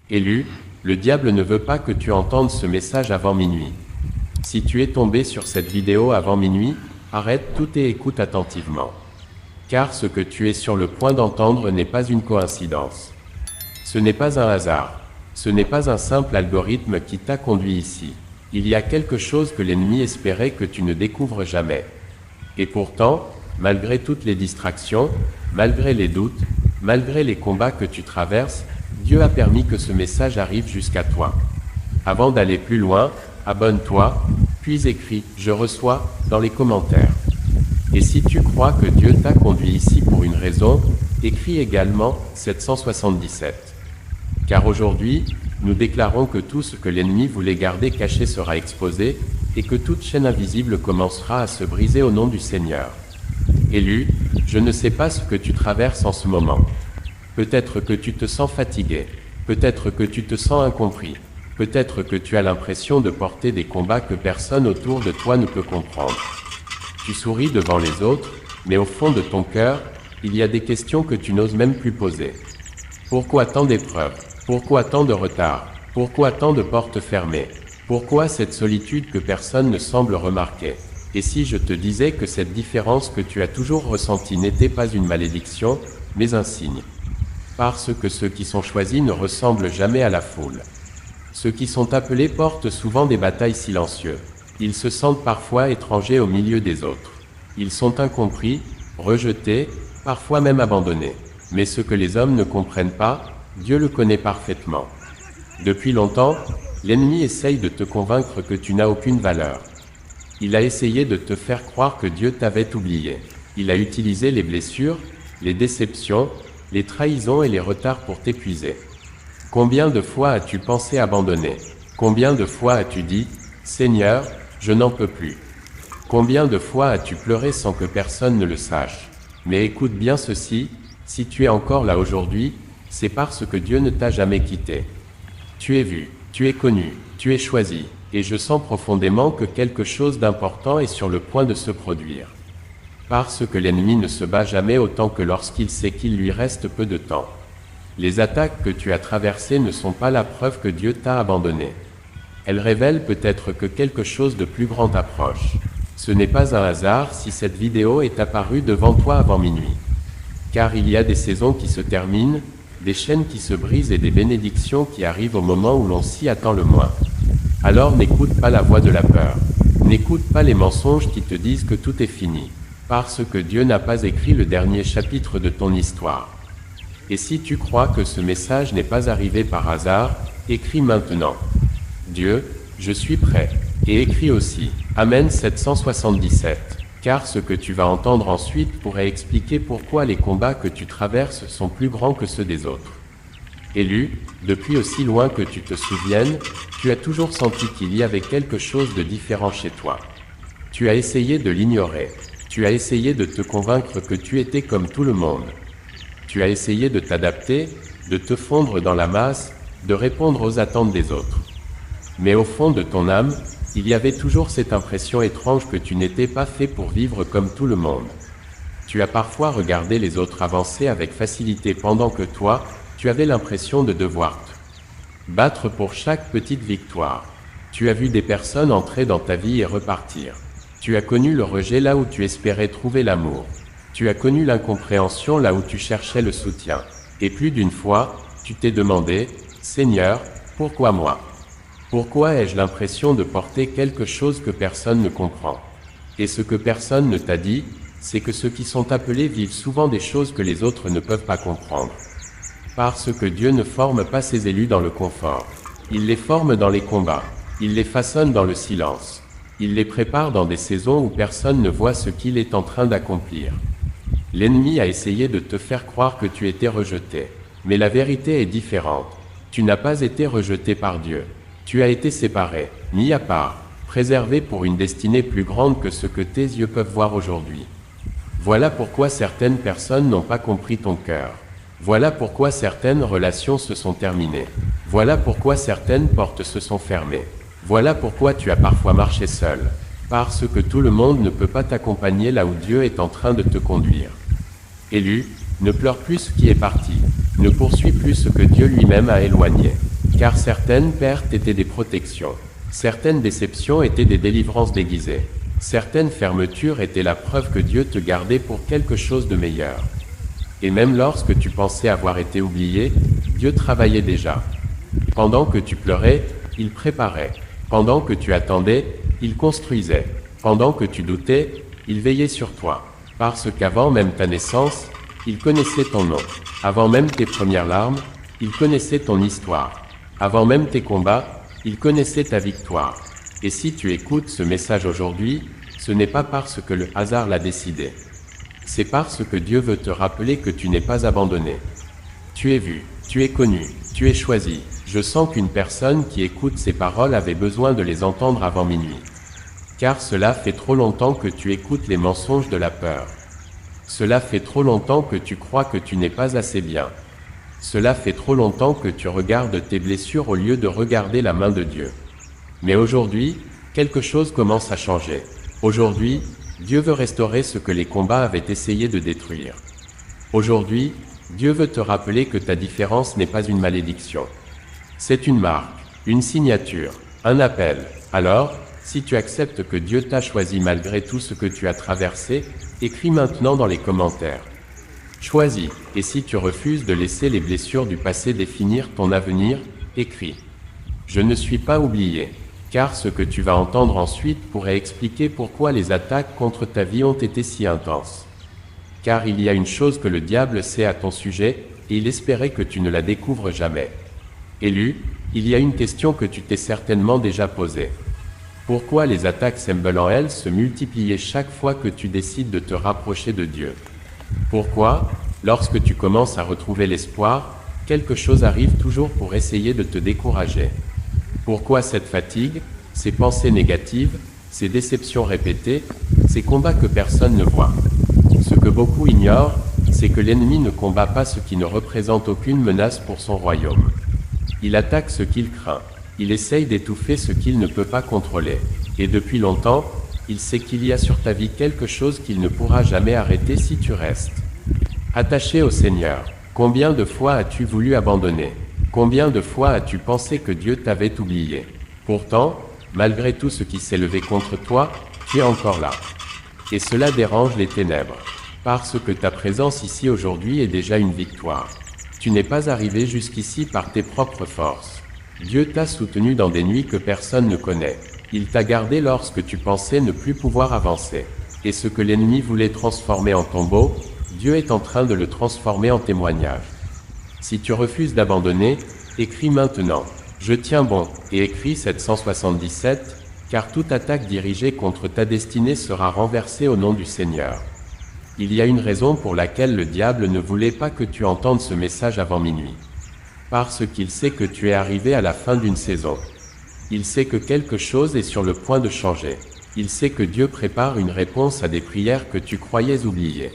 Élu, le diable ne veut pas que tu entendes ce message avant minuit. Si tu es tombé sur cette vidéo avant minuit, arrête tout et écoute attentivement. Car ce que tu es sur le point d'entendre n'est pas une coïncidence. Ce n'est pas un hasard. Ce n'est pas un simple algorithme qui t'a conduit ici. Il y a quelque chose que l'ennemi espérait que tu ne découvres jamais. Et pourtant, malgré toutes les distractions, malgré les doutes, malgré les combats que tu traverses, Dieu a permis que ce message arrive jusqu'à toi. Avant d'aller plus loin, abonne-toi, puis écris « Je reçois » dans les commentaires. Et si tu crois que Dieu t'a conduit ici pour une raison, écris également 777. Car aujourd'hui, nous déclarons que tout ce que l'ennemi voulait garder caché sera exposé, et que toute chaîne invisible commencera à se briser au nom du Seigneur. Élu, je ne sais pas ce que tu traverses en ce moment. Peut-être que tu te sens fatigué, peut-être que tu te sens incompris, peut-être que tu as l'impression de porter des combats que personne autour de toi ne peut comprendre. Tu souris devant les autres, mais au fond de ton cœur, il y a des questions que tu n'oses même plus poser. Pourquoi tant d'épreuves? Pourquoi tant de retard? Pourquoi tant de portes fermées? Pourquoi cette solitude que personne ne semble remarquer? Et si je te disais que cette différence que tu as toujours ressentie n'était pas une malédiction, mais un signe? Parce que ceux qui sont choisis ne ressemblent jamais à la foule. Ceux qui sont appelés portent souvent des batailles silencieuses. Ils se sentent parfois étrangers au milieu des autres. Ils sont incompris, rejetés, parfois même abandonnés. Mais ce que les hommes ne comprennent pas, Dieu le connaît parfaitement. Depuis longtemps, l'ennemi essaye de te convaincre que tu n'as aucune valeur. Il a essayé de te faire croire que Dieu t'avait oublié. Il a utilisé les blessures, les déceptions, les trahisons et les retards pour t'épuiser. Combien de fois as-tu pensé abandonner? Combien de fois as-tu dit « Seigneur, je n'en peux plus ». Combien de fois as-tu pleuré sans que personne ne le sache? Mais écoute bien ceci, si tu es encore là aujourd'hui, c'est parce que Dieu ne t'a jamais quitté. Tu es vu, tu es connu, tu es choisi, et je sens profondément que quelque chose d'important est sur le point de se produire. Parce que l'ennemi ne se bat jamais autant que lorsqu'il sait qu'il lui reste peu de temps. Les attaques que tu as traversées ne sont pas la preuve que Dieu t'a abandonné. Elles révèlent peut-être que quelque chose de plus grand approche. Ce n'est pas un hasard si cette vidéo est apparue devant toi avant minuit. Car il y a des saisons qui se terminent, des chaînes qui se brisent et des bénédictions qui arrivent au moment où l'on s'y attend le moins. Alors n'écoute pas la voix de la peur. N'écoute pas les mensonges qui te disent que tout est fini. Parce que Dieu n'a pas écrit le dernier chapitre de ton histoire. Et si tu crois que ce message n'est pas arrivé par hasard, écris maintenant. Dieu, je suis prêt. Et écris aussi. Amen 777. Car ce que tu vas entendre ensuite pourrait expliquer pourquoi les combats que tu traverses sont plus grands que ceux des autres. Élu, depuis aussi loin que tu te souviennes, tu as toujours senti qu'il y avait quelque chose de différent chez toi. Tu as essayé de l'ignorer. Tu as essayé de te convaincre que tu étais comme tout le monde. Tu as essayé de t'adapter, de te fondre dans la masse, de répondre aux attentes des autres. Mais au fond de ton âme, il y avait toujours cette impression étrange que tu n'étais pas fait pour vivre comme tout le monde. Tu as parfois regardé les autres avancer avec facilité pendant que toi, tu avais l'impression de devoir te battre pour chaque petite victoire. Tu as vu des personnes entrer dans ta vie et repartir. Tu as connu le rejet là où tu espérais trouver l'amour. Tu as connu l'incompréhension là où tu cherchais le soutien. Et plus d'une fois, tu t'es demandé, « Seigneur, pourquoi moi? Pourquoi ai-je l'impression de porter quelque chose que personne ne comprend ?» Et ce que personne ne t'a dit, c'est que ceux qui sont appelés vivent souvent des choses que les autres ne peuvent pas comprendre. Parce que Dieu ne forme pas ses élus dans le confort. Il les forme dans les combats. Il les façonne dans le silence. Il les prépare dans des saisons où personne ne voit ce qu'il est en train d'accomplir. L'ennemi a essayé de te faire croire que tu étais rejeté. Mais la vérité est différente. Tu n'as pas été rejeté par Dieu. Tu as été séparé, mis à part, préservé pour une destinée plus grande que ce que tes yeux peuvent voir aujourd'hui. Voilà pourquoi certaines personnes n'ont pas compris ton cœur. Voilà pourquoi certaines relations se sont terminées. Voilà pourquoi certaines portes se sont fermées. Voilà pourquoi tu as parfois marché seul. Parce que tout le monde ne peut pas t'accompagner là où Dieu est en train de te conduire. Élu, ne pleure plus ce qui est parti. Ne poursuis plus ce que Dieu lui-même a éloigné. car certaines pertes étaient des protections. Certaines déceptions étaient des délivrances déguisées. Certaines fermetures étaient la preuve que Dieu te gardait pour quelque chose de meilleur. Et même lorsque tu pensais avoir été oublié, Dieu travaillait déjà. Pendant que tu pleurais, il préparait. Pendant que tu attendais, il construisait. Pendant que tu doutais, il veillait sur toi. Parce qu'avant même ta naissance, il connaissait ton nom. Avant même tes premières larmes, il connaissait ton histoire. Avant même tes combats, il connaissait ta victoire. Et si tu écoutes ce message aujourd'hui, ce n'est pas parce que le hasard l'a décidé. C'est parce que Dieu veut te rappeler que tu n'es pas abandonné. Tu es vu, tu es connu, tu es choisi. Je sens qu'une personne qui écoute ces paroles avait besoin de les entendre avant minuit. Car cela fait trop longtemps que tu écoutes les mensonges de la peur. Cela fait trop longtemps que tu crois que tu n'es pas assez bien. Cela fait trop longtemps que tu regardes tes blessures au lieu de regarder la main de Dieu. Mais aujourd'hui, quelque chose commence à changer. Aujourd'hui, Dieu veut restaurer ce que les combats avaient essayé de détruire. Aujourd'hui, Dieu veut te rappeler que ta différence n'est pas une malédiction. C'est une marque, une signature, un appel. Alors, si tu acceptes que Dieu t'a choisi malgré tout ce que tu as traversé, écris maintenant dans les commentaires. Choisis, et si tu refuses de laisser les blessures du passé définir ton avenir, écris. Je ne suis pas oublié. Car ce que tu vas entendre ensuite pourrait expliquer pourquoi les attaques contre ta vie ont été si intenses. Car il y a une chose que le diable sait à ton sujet, et il espérait que tu ne la découvres jamais. Élu, il y a une question que tu t'es certainement déjà posée. Pourquoi les attaques semblent en elles se multiplier chaque fois que tu décides de te rapprocher de Dieu? Pourquoi, lorsque tu commences à retrouver l'espoir, quelque chose arrive toujours pour essayer de te décourager? Pourquoi cette fatigue, ces pensées négatives, ces déceptions répétées, ces combats que personne ne voit? Ce que beaucoup ignorent, c'est que l'ennemi ne combat pas ce qui ne représente aucune menace pour son royaume. Il attaque ce qu'il craint. Il essaye d'étouffer ce qu'il ne peut pas contrôler. Et depuis longtemps, il sait qu'il y a sur ta vie quelque chose qu'il ne pourra jamais arrêter si tu restes attaché au Seigneur. Combien de fois as-tu voulu abandonner? Combien de fois as-tu pensé que Dieu t'avait oublié? Pourtant, malgré tout ce qui s'est levé contre toi, tu es encore là. Et cela dérange les ténèbres. Parce que ta présence ici aujourd'hui est déjà une victoire. Tu n'es pas arrivé jusqu'ici par tes propres forces. Dieu t'a soutenu dans des nuits que personne ne connaît. Il t'a gardé lorsque tu pensais ne plus pouvoir avancer. Et ce que l'ennemi voulait transformer en tombeau, Dieu est en train de le transformer en témoignage. Si tu refuses d'abandonner, écris maintenant. Je tiens bon, et écris 777, car toute attaque dirigée contre ta destinée sera renversée au nom du Seigneur. Il y a une raison pour laquelle le diable ne voulait pas que tu entendes ce message avant minuit. Parce qu'il sait que tu es arrivé à la fin d'une saison. Il sait que quelque chose est sur le point de changer. Il sait que Dieu prépare une réponse à des prières que tu croyais oubliées.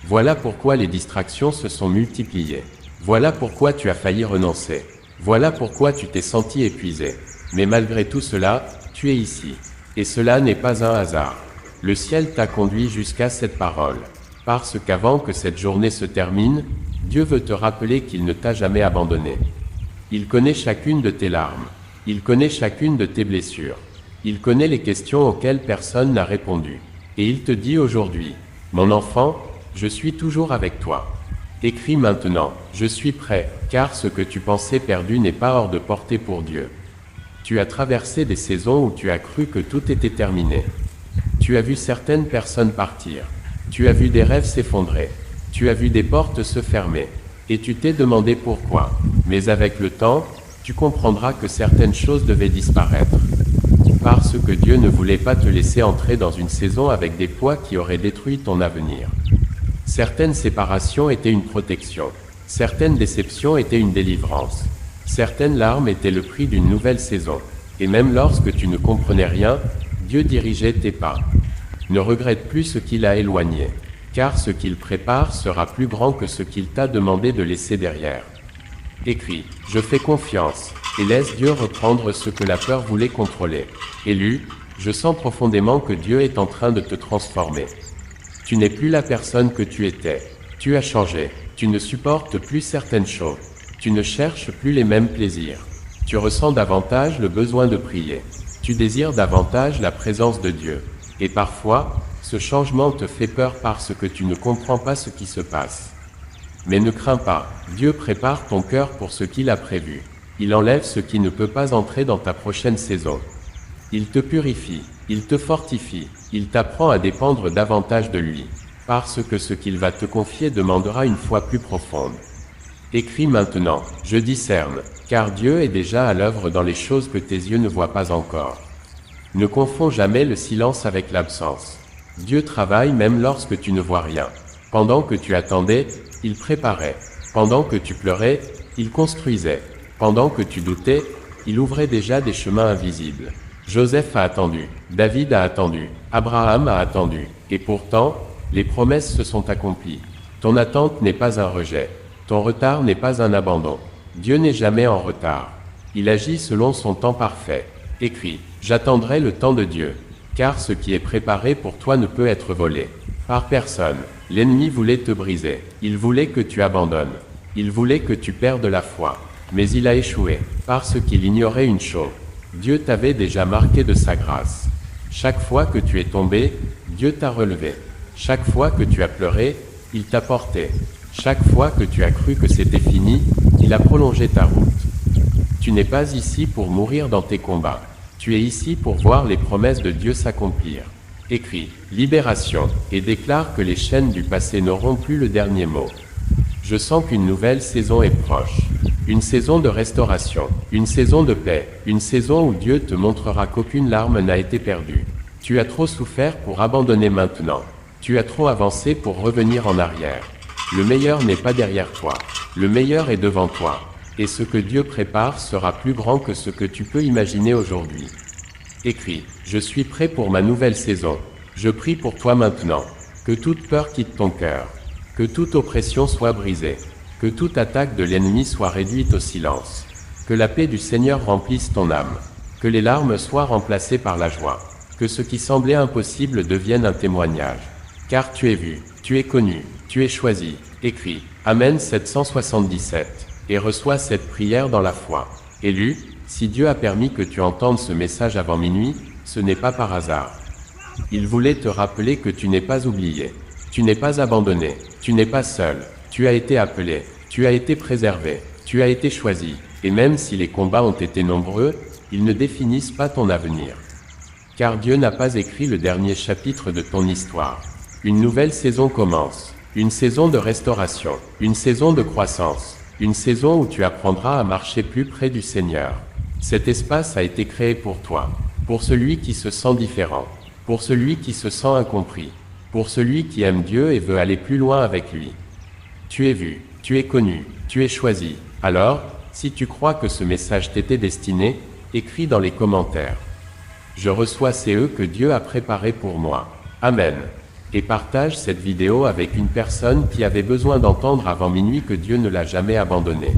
Voilà pourquoi les distractions se sont multipliées. Voilà pourquoi tu as failli renoncer. Voilà pourquoi tu t'es senti épuisé. Mais malgré tout cela, tu es ici. Et cela n'est pas un hasard. Le ciel t'a conduit jusqu'à cette parole. Parce qu'avant que cette journée se termine, Dieu veut te rappeler qu'il ne t'a jamais abandonné. Il connaît chacune de tes larmes. Il connaît chacune de tes blessures. Il connaît les questions auxquelles personne n'a répondu. Et il te dit aujourd'hui, mon enfant, je suis toujours avec toi. Écris maintenant, je suis prêt, car ce que tu pensais perdu n'est pas hors de portée pour Dieu. Tu as traversé des saisons où tu as cru que tout était terminé. Tu as vu certaines personnes partir. Tu as vu des rêves s'effondrer. Tu as vu des portes se fermer. Et tu t'es demandé pourquoi. Mais avec le temps, tu comprendras que certaines choses devaient disparaître. Parce que Dieu ne voulait pas te laisser entrer dans une saison avec des poids qui auraient détruit ton avenir. Certaines séparations étaient une protection. Certaines déceptions étaient une délivrance. Certaines larmes étaient le prix d'une nouvelle saison. Et même lorsque tu ne comprenais rien, Dieu dirigeait tes pas. Ne regrette plus ce qu'il a éloigné, car ce qu'il prépare sera plus grand que ce qu'il t'a demandé de laisser derrière. Écris, je fais confiance, et laisse Dieu reprendre ce que la peur voulait contrôler. Élu, je sens profondément que Dieu est en train de te transformer. Tu n'es plus la personne que tu étais. Tu as changé. Tu ne supportes plus certaines choses. Tu ne cherches plus les mêmes plaisirs. Tu ressens davantage le besoin de prier. Tu désires davantage la présence de Dieu. Et parfois, ce changement te fait peur parce que tu ne comprends pas ce qui se passe. Mais ne crains pas, Dieu prépare ton cœur pour ce qu'il a prévu. Il enlève ce qui ne peut pas entrer dans ta prochaine saison. Il te purifie, il te fortifie, il t'apprend à dépendre davantage de lui, parce que ce qu'il va te confier demandera une foi plus profonde. Écris maintenant, je discerne, car Dieu est déjà à l'œuvre dans les choses que tes yeux ne voient pas encore. Ne confonds jamais le silence avec l'absence. Dieu travaille même lorsque tu ne vois rien. Pendant que tu attendais, il préparait. Pendant que tu pleurais, il construisait. Pendant que tu doutais, il ouvrait déjà des chemins invisibles. Joseph a attendu, David a attendu, Abraham a attendu, et pourtant, les promesses se sont accomplies. Ton attente n'est pas un rejet, ton retard n'est pas un abandon. Dieu n'est jamais en retard. Il agit selon son temps parfait. Écris, j'attendrai le temps de Dieu, car ce qui est préparé pour toi ne peut être volé. Par personne, l'ennemi voulait te briser, il voulait que tu abandonnes, il voulait que tu perdes la foi, mais il a échoué, parce qu'il ignorait une chose. Dieu t'avait déjà marqué de sa grâce. Chaque fois que tu es tombé, Dieu t'a relevé. Chaque fois que tu as pleuré, il t'a porté. Chaque fois que tu as cru que c'était fini, il a prolongé ta route. Tu n'es pas ici pour mourir dans tes combats. Tu es ici pour voir les promesses de Dieu s'accomplir. Écris, libération, et déclare que les chaînes du passé n'auront plus le dernier mot. Je sens qu'une nouvelle saison est proche. Une saison de restauration, une saison de paix, une saison où Dieu te montrera qu'aucune larme n'a été perdue. Tu as trop souffert pour abandonner maintenant. Tu as trop avancé pour revenir en arrière. Le meilleur n'est pas derrière toi. Le meilleur est devant toi. Et ce que Dieu prépare sera plus grand que ce que tu peux imaginer aujourd'hui. Écris, je suis prêt pour ma nouvelle saison. Je prie pour toi maintenant. Que toute peur quitte ton cœur. Que toute oppression soit brisée. Que toute attaque de l'ennemi soit réduite au silence. Que la paix du Seigneur remplisse ton âme. Que les larmes soient remplacées par la joie. Que ce qui semblait impossible devienne un témoignage. Car tu es vu, tu es connu, tu es choisi. Écris, Amen 777, et reçois cette prière dans la foi. Élu, si Dieu a permis que tu entendes ce message avant minuit, ce n'est pas par hasard. Il voulait te rappeler que tu n'es pas oublié. Tu n'es pas abandonné, tu n'es pas seul. Tu as été appelé, tu as été préservé, tu as été choisi, et même si les combats ont été nombreux, ils ne définissent pas ton avenir. Car Dieu n'a pas écrit le dernier chapitre de ton histoire. Une nouvelle saison commence, une saison de restauration, une saison de croissance, une saison où tu apprendras à marcher plus près du Seigneur. Cet espace a été créé pour toi, pour celui qui se sent différent, pour celui qui se sent incompris, pour celui qui aime Dieu et veut aller plus loin avec lui. Tu es vu, tu es connu, tu es choisi. Alors, si tu crois que ce message t'était destiné, écris dans les commentaires. Je reçois CE que Dieu a préparé pour moi. Amen. Et partage cette vidéo avec une personne qui avait besoin d'entendre avant minuit que Dieu ne l'a jamais abandonné.